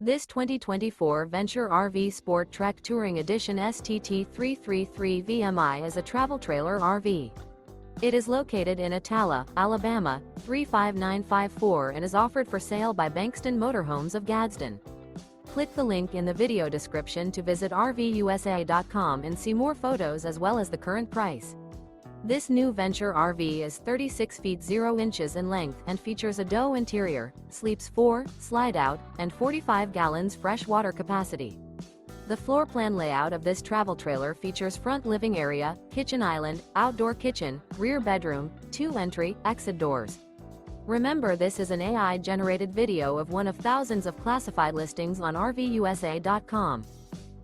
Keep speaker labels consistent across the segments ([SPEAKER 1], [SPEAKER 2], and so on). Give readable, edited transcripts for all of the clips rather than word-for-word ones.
[SPEAKER 1] This 2024 Venture RV SportTrek Touring Edition STT333 VMI is a travel trailer RV. It is located in Attalla, Alabama, 35954 and is offered for sale by Bankston Motorhomes of Gadsden. Click the link in the video description to visit RVUSA.com and see more photos as well as the current price. This new Venture RV is 36 feet 0 inches in length and features a dough interior, sleeps 4, Slideout, and 45 gallons fresh water capacity. The floor plan layout of this travel trailer features front living area, kitchen island, outdoor kitchen, rear bedroom, 2 entry, exit doors. Remember, this is an AI-generated video of one of thousands of classified listings on RVUSA.com.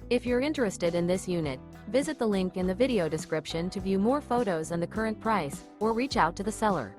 [SPEAKER 1] If you're interested in this unit, visit the link in the video description to view more photos and the current price, or reach out to the seller.